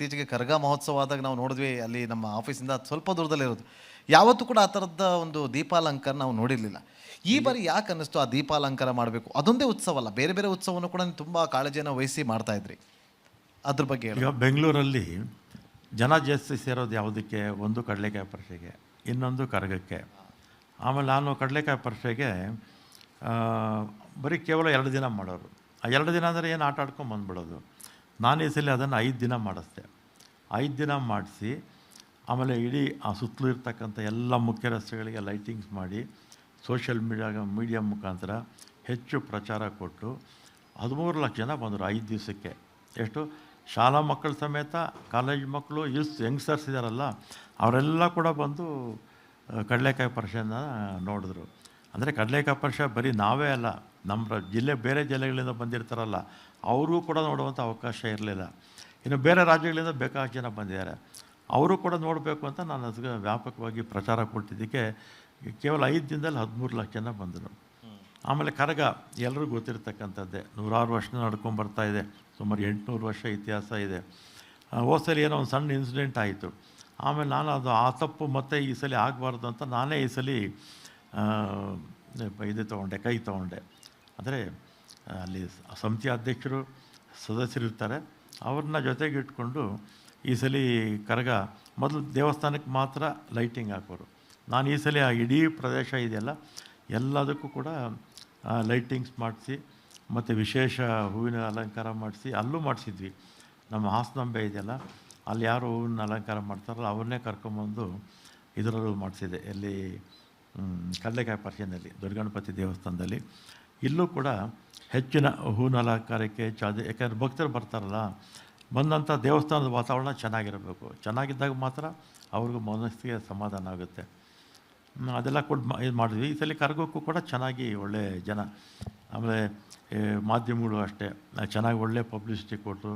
ಇತ್ತೀಚೆಗೆ ಕರಗ ಮಹೋತ್ಸವ ಆದಾಗ ನಾವು ನೋಡಿದ್ವಿ, ಅಲ್ಲಿ ನಮ್ಮ ಆಫೀಸಿಂದ ಸ್ವಲ್ಪ ದೂರದಲ್ಲೇ ಇರೋದು. ಯಾವತ್ತೂ ಕೂಡ ಆ ಥರದ ಒಂದು ದೀಪಾಲಂಕಾರ ನಾವು ನೋಡಿರಲಿಲ್ಲ. ಈ ಬಾರಿ ಯಾಕೆ ಅನ್ನಿಸ್ತು ಆ ದೀಪಾಲಂಕಾರ ಮಾಡಬೇಕು? ಅದೊಂದೇ ಉತ್ಸವ ಅಲ್ಲ, ಬೇರೆ ಬೇರೆ ಉತ್ಸವವನ್ನು ಕೂಡ ನೀವು ತುಂಬ ಕಾಳಜಿಯನ್ನು ವಹಿಸಿ ಮಾಡ್ತಾ ಇದ್ರಿ. ಅದ್ರ ಬಗ್ಗೆ ಹೇಳಿ. ಈಗ ಬೆಂಗಳೂರಲ್ಲಿ ಜನ ಜಾಸ್ತಿ ಸೇರೋದು ಯಾವುದಕ್ಕೆ? ಒಂದು ಕಡಲೆಕಾಯಿ ಪರಿಷೆಗೆ, ಇನ್ನೊಂದು ಕರಗಕ್ಕೆ. ಆಮೇಲೆ ನಾನು ಕಡಲೆಕಾಯಿ ಪರಿಷೆಗೆ ಬರೀ ಕೇವಲ 2 ದಿನ ಮಾಡೋರು. ಆ 2 ದಿನ ಅಂದರೆ ಏನು, ಆಟ ಆಡ್ಕೊಂಡು ಬಂದುಬಿಡೋದು. ನಾನು ಈ ಸಲ ಅದನ್ನು 5 ದಿನ ಮಾಡಿಸ್ದೆ. 5 ದಿನ ಮಾಡಿಸಿ ಆಮೇಲೆ ಇಡೀ ಆ ಸುತ್ತಲೂ ಇರ್ತಕ್ಕಂಥ ಎಲ್ಲ ಮುಖ್ಯ ರಸ್ತೆಗಳಿಗೆ ಲೈಟಿಂಗ್ಸ್ ಮಾಡಿ ಸೋಷಿಯಲ್ ಮೀಡಿಯಾ ಮುಖಾಂತರ ಹೆಚ್ಚು ಪ್ರಚಾರ ಕೊಟ್ಟು 13 ಲಕ್ಷ ಜನ ಬಂದರು 5 ದಿವಸಕ್ಕೆ. ಎಷ್ಟು? ಶಾಲಾ ಮಕ್ಕಳ ಸಮೇತ, ಕಾಲೇಜ್ ಮಕ್ಕಳು, ಯಂಗ್ಸ್ಟರ್ಸ್ ಇದ್ದಾರಲ್ಲ ಅವರೆಲ್ಲ ಕೂಡ ಬಂದು ಕಡಲೆಕಾಯಿ ಪರಿಷೆನ ನೋಡಿದ್ರು. ಅಂದರೆ ಕಡಲೆಕಾಯಿ ಪರಿಷೆ ಬರೀ ನಾವೇ ಅಲ್ಲ, ನಮ್ಮ ಜಿಲ್ಲೆ ಬೇರೆ ಜಿಲ್ಲೆಗಳಿಂದ ಬಂದಿರ್ತಾರಲ್ಲ ಅವ್ರಿಗೂ ಕೂಡ ನೋಡುವಂಥ ಅವಕಾಶ ಇರಲಿಲ್ಲ. ಇನ್ನು ಬೇರೆ ರಾಜ್ಯಗಳಿಂದ ಬೇಕಾದಷ್ಟು ಜನ ಬಂದಿದ್ದಾರೆ, ಅವರು ಕೂಡ ನೋಡಬೇಕು ಅಂತ ನಾನು ಅದಕ್ಕೆ ವ್ಯಾಪಕವಾಗಿ ಪ್ರಚಾರ ಕೊಟ್ಟಿದ್ದಕ್ಕೆ ಕೇವಲ 5 ದಿನದಲ್ಲಿ 13 ಲಕ್ಷ ಜನ ಬಂದರು. ಆಮೇಲೆ ಕರಗ ಎಲ್ಲರಿಗೂ ಗೊತ್ತಿರ್ತಕ್ಕಂಥದ್ದೇ, 100 ವರ್ಷ ನಡ್ಕೊಂಬರ್ತಾ ಇದೆ, ಸುಮಾರು 800 ವರ್ಷ ಇತಿಹಾಸ ಇದೆ. ಹೋದ್ಸಲಿ ಏನೋ ಒಂದು ಸಣ್ಣ ಇನ್ಸಿಡೆಂಟ್ ಆಯಿತು. ಆಮೇಲೆ ನಾನು ಅದು ಆ ತಪ್ಪು ಮತ್ತೆ ಈ ಸಲ ಆಗಬಾರ್ದು ಅಂತ ನಾನೇ ಈ ಸಲ ಇದು ತೊಗೊಂಡೆ, ಕೈ ತೊಗೊಂಡೆ. ಅಂದರೆ ಅಲ್ಲಿ ಸಮಿತಿ ಅಧ್ಯಕ್ಷರು ಸದಸ್ಯರು ಇರ್ತಾರೆ, ಅವ್ರನ್ನ ಜೊತೆಗೆ ಇಟ್ಕೊಂಡು ಈ ಸಲ ಕರಗ ಮೊದಲು ದೇವಸ್ಥಾನಕ್ಕೆ ಮಾತ್ರ ಲೈಟಿಂಗ್ ಹಾಕೋರು. ನಾನು ಈ ಸಲ ಆ ಇಡೀ ಪ್ರದೇಶ ಇದೆಯಲ್ಲ ಎಲ್ಲದಕ್ಕೂ ಕೂಡ ಲೈಟಿಂಗ್ಸ್ ಮಾಡಿಸಿ ಮತ್ತು ವಿಶೇಷ ಹೂವಿನ ಅಲಂಕಾರ ಮಾಡಿಸಿ ಅಲ್ಲೂ ಮಾಡಿಸಿದ್ವಿ. ನಮ್ಮ ಹಾಸನಾಂಬೆ ಇದೆಯಲ್ಲ ಅಲ್ಲಿ ಯಾರು ಹೂವಿನ ಅಲಂಕಾರ ಮಾಡ್ತಾರಲ್ಲ ಅವ್ರನ್ನೇ ಕರ್ಕೊಂಬಂದು ಇದರಲ್ಲೂ ಮಾಡಿಸಿದೆ. ಎಲ್ಲಿ ಕಡಲೆಕಾಯಿ ಪರಿಷೆನಲ್ಲಿ ದೊಡ್ಡಗಣಪತಿ ದೇವಸ್ಥಾನದಲ್ಲಿ ಇಲ್ಲೂ ಕೂಡ ಹೆಚ್ಚಿನ ಹೂವಿನ ಅಲಂಕಾರಕ್ಕೆ ಹೆಚ್ಚಾದ. ಯಾಕಂದರೆ ಭಕ್ತರು ಬರ್ತಾರಲ್ಲ, ಬಂದಂಥ ದೇವಸ್ಥಾನದ ವಾತಾವರಣ ಚೆನ್ನಾಗಿರಬೇಕು. ಚೆನ್ನಾಗಿದ್ದಾಗ ಮಾತ್ರ ಅವ್ರಿಗೂ ಮನಸ್ಸಿಗೆ ಸಮಾಧಾನ ಆಗುತ್ತೆ. ಅದೆಲ್ಲ ಕೊಟ್ಟು ಇದು ಮಾಡಿದ್ವಿ. ಈ ಸಲ ಕರಗಕ್ಕೂ ಕೂಡ ಚೆನ್ನಾಗಿ ಒಳ್ಳೆ ಜನ, ಆಮೇಲೆ ಮಾಧ್ಯಮಗಳು ಅಷ್ಟೇ ಚೆನ್ನಾಗಿ ಒಳ್ಳೆ ಪಬ್ಲಿಸಿಟಿ ಕೊಟ್ಟು